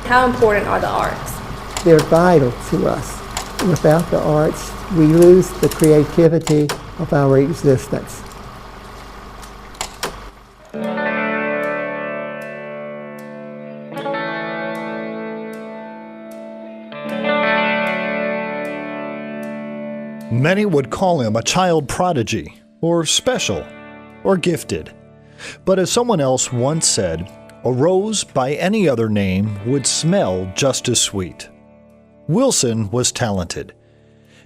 How important are the arts? They're vital to us. Without the arts, we lose the creativity of our existence. Many would call him a child prodigy, or special, or gifted. But as someone else once said, a rose by any other name would smell just as sweet. Wilson was talented.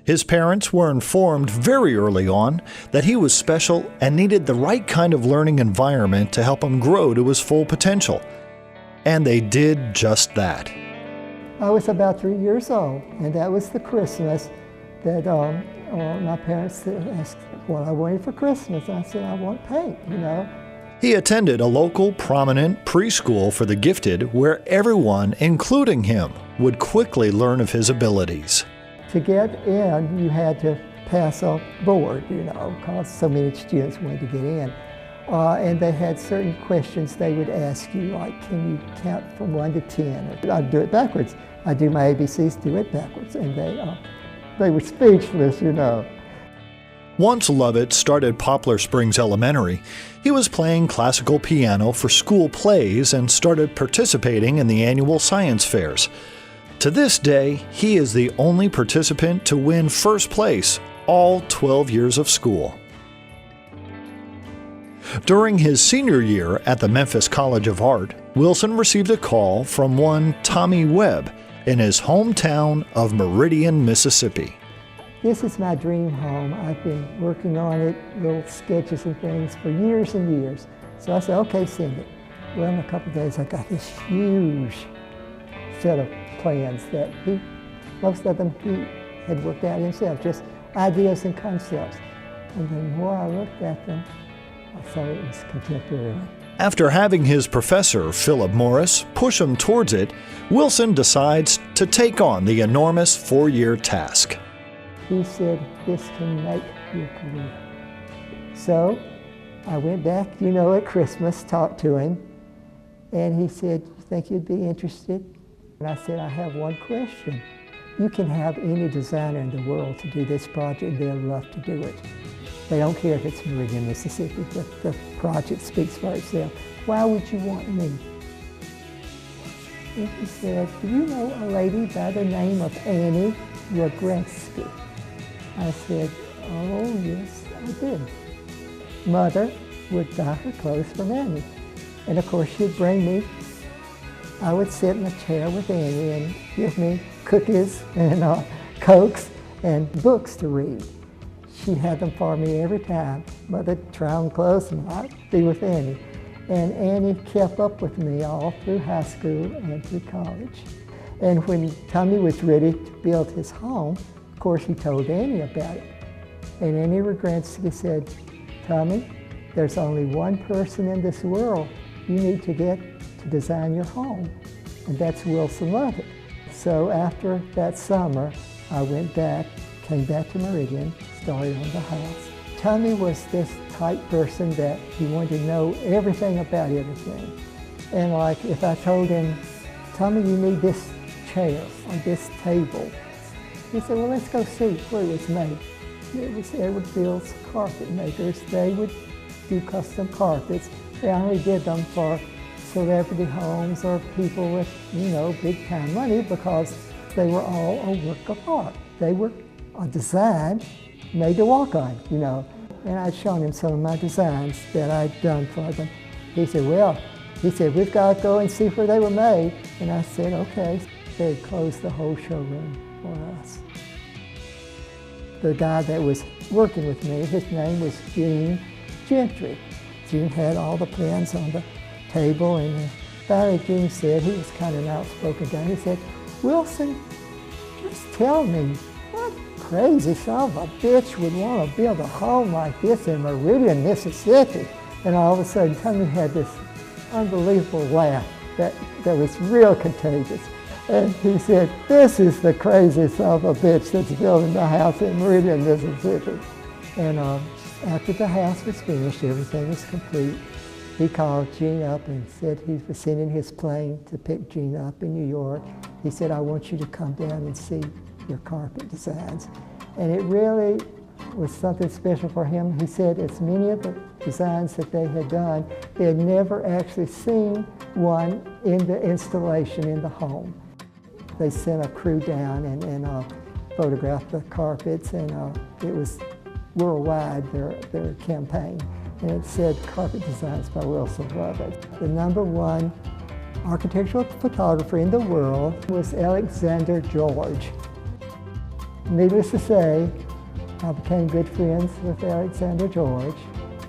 His parents were informed very early on that he was special and needed the right kind of learning environment to help him grow to his full potential. And they did just that. I was about 3 years old, and that was the Christmas that my parents asked what I wanted for Christmas. I said, I want paint, you know. He attended a local prominent preschool for the gifted where everyone, including him, would quickly learn of his abilities. To get in, you had to pass a board, you know, because so many students wanted to get in. And they had certain questions they would ask you, like, can you count from 1 to 10? I'd do it backwards. I'd do my ABCs, do it backwards. And they were speechless, you know. Once Lovett started Poplar Springs Elementary, he was playing classical piano for school plays and started participating in the annual science fairs. To this day, he is the only participant to win first place all 12 years of school. During his senior year at the Memphis College of Art, Wilson received a call from one Tommy Webb in his hometown of Meridian, Mississippi. This is my dream home. I've been working on it, little sketches and things, for years and years. So I said, okay, send it. Well, in a couple of days, I got this huge set of plans that most of them he had worked out himself, just ideas and concepts. And the more I looked at them, I thought it was contemporary. After having his professor, Philip Morris, push him towards it, Wilson decides to take on the enormous 4-year task. He said, this can make your career. So I went back, you know, at Christmas, talked to him, and he said, you think you'd be interested? And I said, I have one question. You can have any designer in the world to do this project, they'll love to do it. They don't care if it's Meridian, Mississippi, but the project speaks for itself. Why would you want me? And he said, do you know a lady by the name of Annie Rogransky? I said, oh, yes, I do. Mother would buy her clothes from Annie. And of course, she'd bring me, I would sit in a chair with Annie and give me cookies and Cokes and books to read. She had them for me every time. Mother'd try on clothes and I'd be with Annie. And Annie kept up with me all through high school and through college. And when Tommy was ready to build his home, of course, he told Annie about it. And Annie Rogransky said, Tommy, there's only one person in this world you need to get to design your home, and that's Wilson Lovett. So after that summer, I went back, came back to Meridian, started on the house. Tommy was this type person that he wanted to know everything about everything. And like if I told him, Tommy, you need this chair or this table, he said, well, let's go see where it was made. It was Edward Field's carpet makers. They would do custom carpets. They only did them for celebrity homes or people with, you know, big time money because they were all a work of art. They were a design made to walk on, you know. And I'd shown him some of my designs that I'd done for them. He said, well, we've got to go and see where they were made. And I said, okay. They closed the whole showroom for us. The guy that was working with me, his name was Gene Gentry. Gene had all the plans on the table, and finally Gene said, he was kind of an outspoken guy, he said, Wilson, just tell me, what crazy son of a bitch would want to build a home like this in Meridian, Mississippi? And all of a sudden, Tommy had this unbelievable laugh that was real contagious. And he said, this is the craziest son of a bitch that's building the house in Meridian, Mississippi. And after the house was finished, everything was complete, He called Gene up and said he was sending his plane to pick Gene up in New York. He said, I want you to come down and see your carpet designs. And it really was something special for him. He said as many of the designs that they had done, they had never actually seen one in the installation in the home. They sent a crew down and photographed the carpets, and it was worldwide, their campaign. And it said Carpet Designs by Wilson Lovett. The #1 architectural photographer in the world was Alexander George. Needless to say, I became good friends with Alexander George.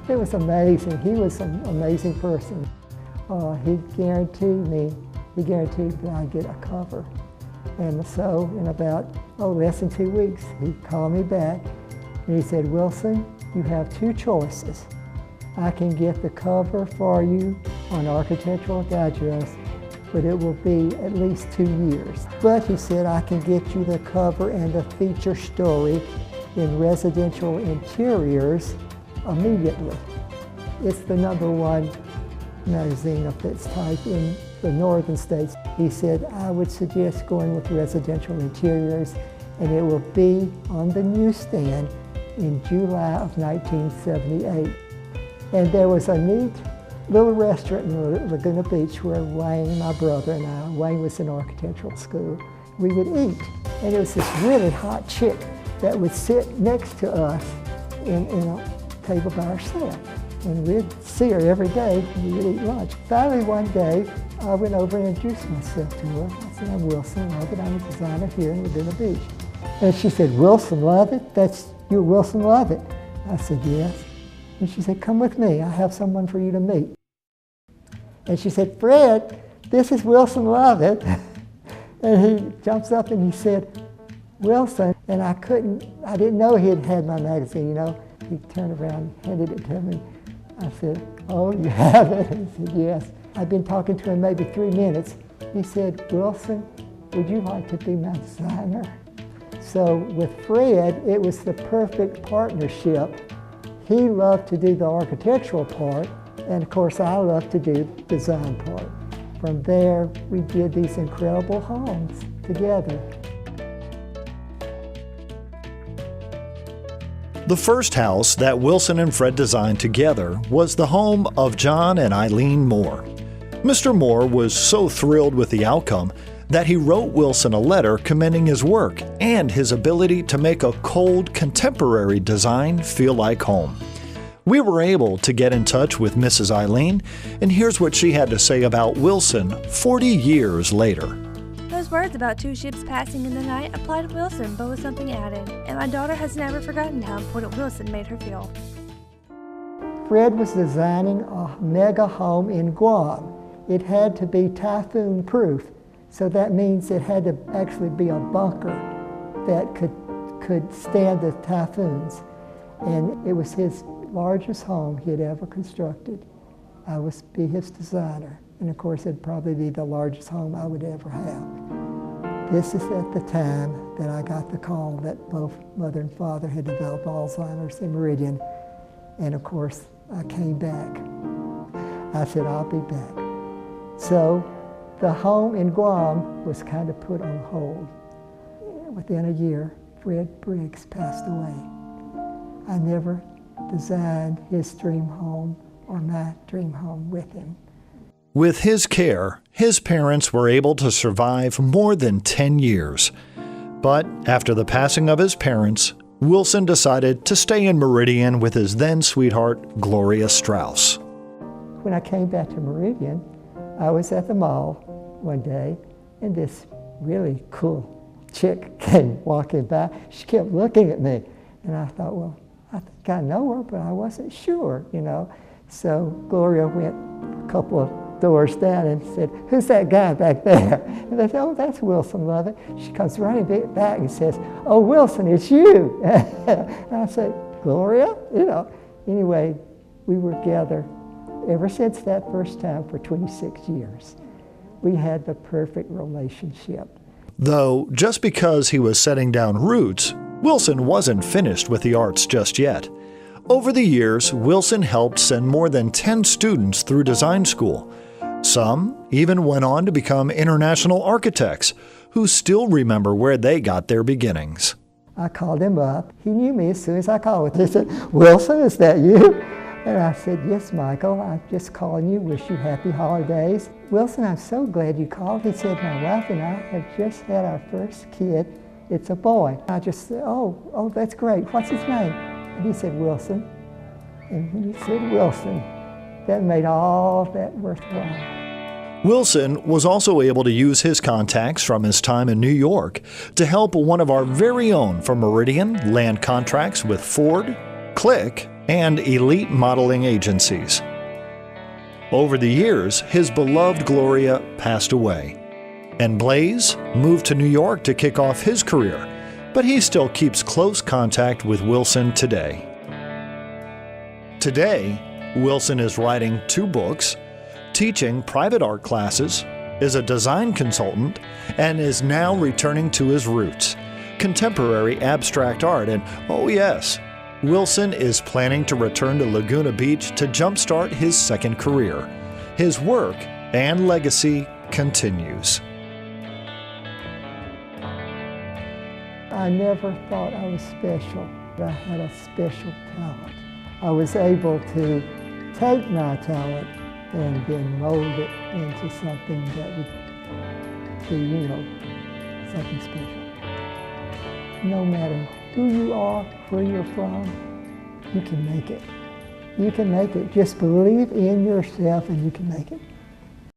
It was amazing. He was an amazing person. He guaranteed that I'd get a cover. And so in about, less than 2 weeks, he called me back and he said, Wilson, you have 2 choices. I can get the cover for you on Architectural Digest, but it will be at least 2 years. But he said, I can get you the cover and the feature story in Residential Interiors immediately. It's the #1 magazine of its type in the northern states. He said, I would suggest going with Residential Interiors, and it will be on the newsstand in July of 1978. And there was a neat little restaurant in Laguna Beach where Wayne, my brother, and I, Wayne was in architectural school, we would eat. And it was this really hot chick that would sit next to us in a table by herself. And we'd see her every day when we would eat lunch. Finally, one day, I went over and introduced myself to her. I said, I'm Wilson Lovett. I'm a designer here in Laguna Beach. And she said, Wilson Lovett? You're Wilson Lovett? I said, yes. And she said, come with me. I have someone for you to meet. And she said, Fred, this is Wilson Lovett. And he jumps up and he said, Wilson. And I didn't know he had my magazine, you know. He turned around and handed it to me. I said, oh, you have it? He said, yes. I'd been talking to him maybe 3 minutes. He said, Wilson, would you like to be my designer? So with Fred, it was the perfect partnership. He loved to do the architectural part, and of course I loved to do the design part. From there, we did these incredible homes together. The first house that Wilson and Fred designed together was the home of John and Eileen Moore. Mr. Moore was so thrilled with the outcome that he wrote Wilson a letter commending his work and his ability to make a cold, contemporary design feel like home. We were able to get in touch with Mrs. Eileen, and here's what she had to say about Wilson 40 years later. Those words about 2 ships passing in the night apply to Wilson, but with something added, and my daughter has never forgotten how important Wilson made her feel. Fred was designing a mega home in Guam. It had to be typhoon-proof, so that means it had to actually be a bunker that could stand the typhoons. And it was his largest home he had ever constructed. I would be his designer. And of course, it'd probably be the largest home I would ever have. This is at the time that I got the call that both mother and father had developed Alzheimer's in Meridian. And of course, I came back. I said, I'll be back. So the home in Guam was kind of put on hold. Within a year, Fred Briggs passed away. I never designed his dream home or my dream home with him. With his care, his parents were able to survive more than 10 years. But after the passing of his parents, Wilson decided to stay in Meridian with his then sweetheart, Gloria Strauss. When I came back to Meridian, I was at the mall one day, and this really cool chick came walking by. She kept looking at me, and I thought, well, I think I know her, but I wasn't sure, you know. So Gloria went a couple of doors down and said, who's that guy back there? And I said, oh, that's Wilson Lovett. She comes running back and says, oh, Wilson, it's you. And I said, Gloria? You know. Anyway, we were together ever since that first time for 26 years. We had the perfect relationship. Though, just because he was setting down roots, Wilson wasn't finished with the arts just yet. Over the years, Wilson helped send more than 10 students through design school. Some even went on to become international architects who still remember where they got their beginnings. I called him up. He knew me as soon as I called. He said, "Wilson, is that you?" And I said, "Yes, Michael, I'm just calling you, wish you happy holidays." "Wilson, I'm so glad you called." He said, "My wife and I have just had our first kid. It's a boy." I just said, oh, that's great. What's his name?" And he said, "Wilson." And when he said Wilson, that made all that worthwhile. Wilson was also able to use his contacts from his time in New York to help one of our very own from Meridian land contracts with Ford, Click, and elite modeling agencies. Over the years, his beloved Gloria passed away, and Blaze moved to New York to kick off his career, but he still keeps close contact with Wilson today. Today, Wilson is writing 2 books, teaching private art classes, is a design consultant, and is now returning to his roots, contemporary abstract art. And oh yes, Wilson is planning to return to Laguna Beach to jumpstart his second career. His work and legacy continues. I never thought I was special. I had a special talent. I was able to take my talent and then mold it into something that would be, something special. No matter who you are, where you're from, you can make it. You can make it. Just believe in yourself and you can make it.